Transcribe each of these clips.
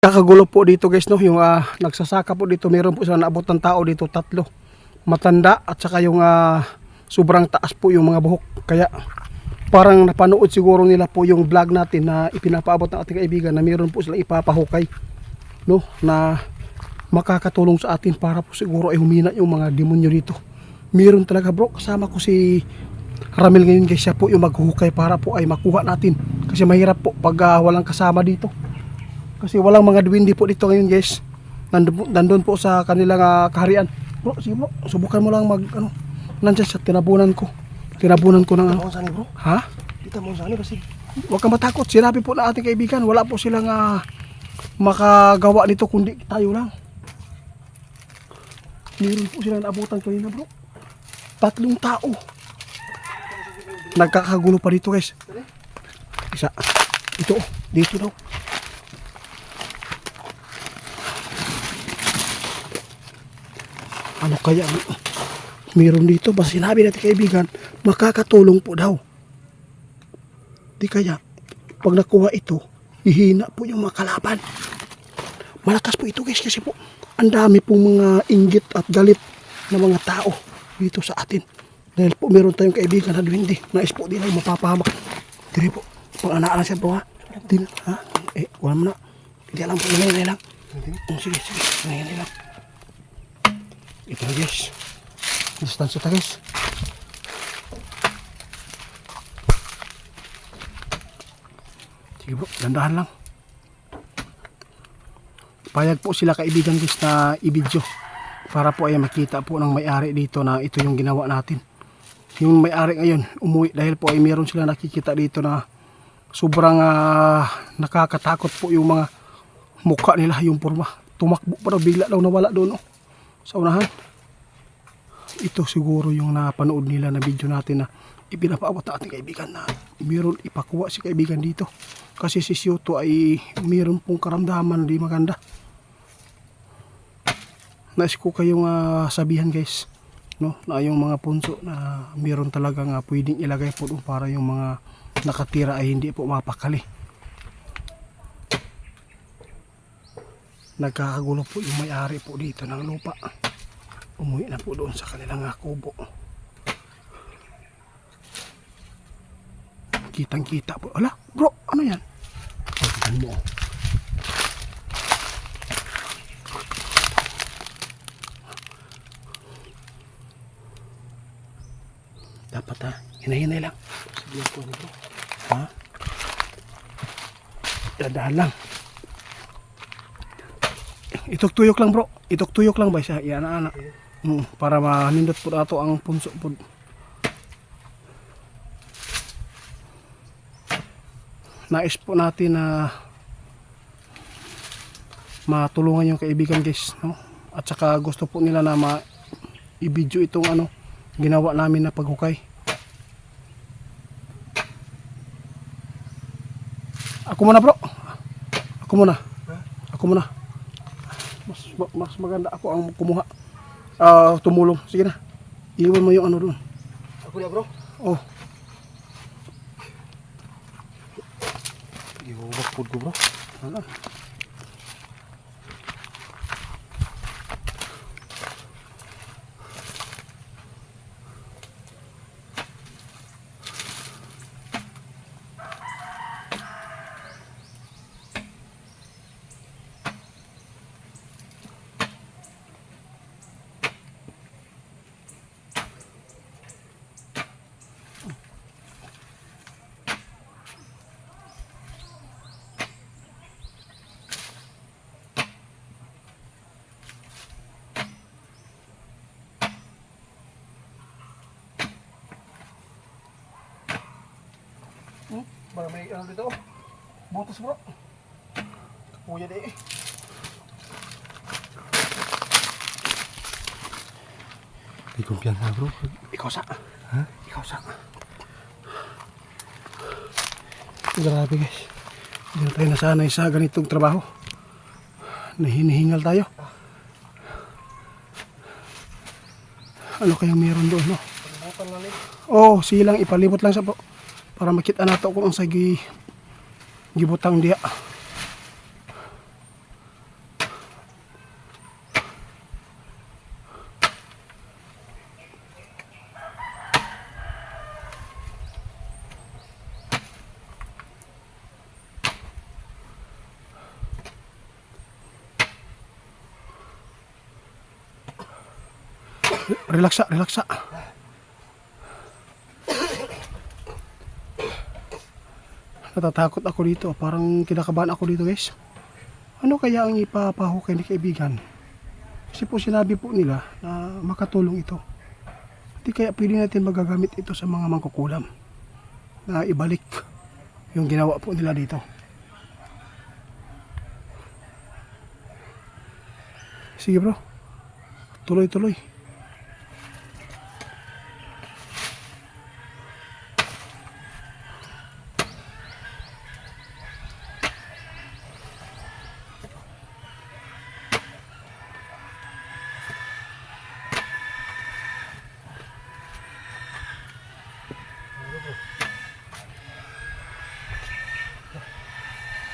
Kakagulo po dito guys, no, yung nagsasaka po dito, meron po sila naabot ng tao dito, 3 matanda at saka yung sobrang taas po yung mga buhok, kaya parang napanood siguro nila po yung vlog natin na ipinapaabot ng ating kaibigan na meron po sila ipapahukay, no, na makakatulong sa atin para po siguro ay humina yung mga demonyo dito. Meron talaga bro, kasama ko si Ramil ngayon guys, siya po yung maghuhukay para po ay makuha natin, kasi mahirap po pag walang kasama dito. Kasi walang mga duwindi po dito ngayon guys. Nandun po sa kanilang kaharian. Bro, sige bro, subukan mo lang nandyan sa tinabunan ko. Tinabunan ko ng ano. Saan bro? Ha? Kita mo saan kasi. Huwag kang matakot. Sinabi po na ating kaibigan, wala po silang makagawa nito kundi tayo lang. Meron po silang naabutan kanina bro. 3 tao. Nagkakagulo pa dito guys. Isa. Ito, dito daw. Ano kaya meron dito? Basta sinabi natin kaibigan, makakatulong po daw. Di kaya, pag nakuha ito, hihina po yung mga kalaban. Malakas po ito guys, kasi po, ang dami pong mga inggit at galit na mga tao dito sa atin. Dahil po meron tayong kaibigan na duwindi. Nais po nila yung mapapahamak. Dili po, pang-anaan siya bro ha. Dili, ha? Wala mo na. Hindi alam po, nangyay lang. Sige, nangyay lang. Ito na guys. Distansya ta guys. Sige bro, dandahan lang. Payag po sila kaibigan guys na i-video para po ay makita po ng may-ari dito na ito yung ginawa natin. Yung may-ari ngayon umuwi dahil po ay meron sila nakikita dito na sobrang nakakatakot po yung mga mukha nila, yung porma. Tumakbo pero bigla daw nawala doon sa unahan. Ito siguro yung napanood nila na video natin na ipinapaabot na ating kaibigan na meron ipakuha si kaibigan dito. Kasi si Siyoto ay meron pong karamdaman di maganda. Nais ko kayong sabihan guys, no, na yung mga punso na meron talaga pwedeng ilagay po doon para yung mga nakatira ay hindi po mapakali. Nagkakagulo po yung may-ari po dito ng lupa. Umuwi na po doon sa kanilang kubo. Kitang kita po. Ala bro, ano yan? Pagdan mo. Dapat hinahinay lang. Sabihin ko nito. Ha? Dadaan lang. Itok-tuyok lang bro. Itok-tuyok lang ba siya? Iyan anak. Para manindot po ato ang punso po. Nais po natin na matulungan yung kaibigan guys, no? At saka gusto po nila na i-video itong ginawa namin na paghukay. Ako muna bro. Ako muna. Ako muna. Mas maganda ako ang kumuha. Tumulong. Sige na. Iwan mo yung doon. Ako na bro. Oh. Iwawak food ko bro. Ano? Baka may dito. Butas bro. Kapuya di eh. May kumpiyansa bro. Ikaw sa. Ha? Ikaw sa. Grabe guys. Hindi na tayo nasanay sa ganitong trabaho. Hinihingal tayo. Ano kayang meron doon, no? Palibutan lang eh. Oh, silang ipalibot lang sa bro. Para makita nato kung ang sagi gibutang diya. Relaxa, relaxa. Natatakot ako dito. Parang kinakabahan ako dito, guys. Ano kaya ang ipapahukay ni kaibigan? Kasi po sinabi po nila na makatulong ito. Hindi kaya pwede natin magagamit ito sa mga mangkukulam na ibalik yung ginawa po nila dito. Sige bro, tuloy-tuloy.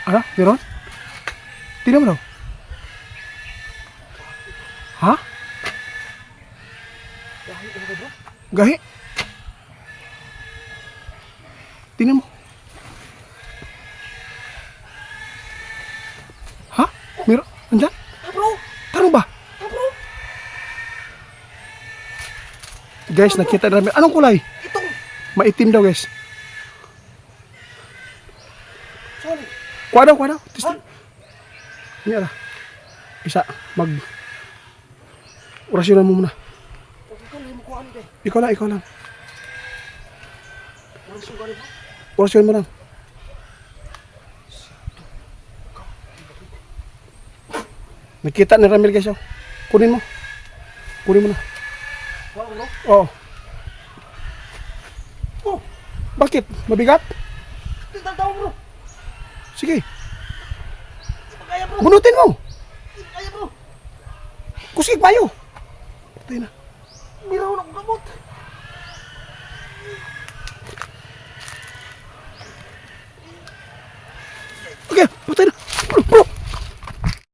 Ano? Meron? Tingnan mo daw. Ha? Gahi? Tingnan mo. Ha? Meron? Andyan? Bro! Tarong ba? Bro! Guys, nakita namin. Anong kulay? Itong! Maitim daw, guys. Sorry! Kuha daw. Hindi ala. Isa, orasyonan mo muna. Ikaw lang mo kuhaan kay. Ikaw lang. Ang sugar mo. Orasyon mo lang. Nakita ni Ramil guys, oh. Kunin mo na. Wow, bro. Oo. Oh, bakit? Mabigat? Tingnan tao, bro. Sige, Kaya, bro. bunutin mo. Kaya, bro. Kusig payo. Patay na. Miraw na akong gamot.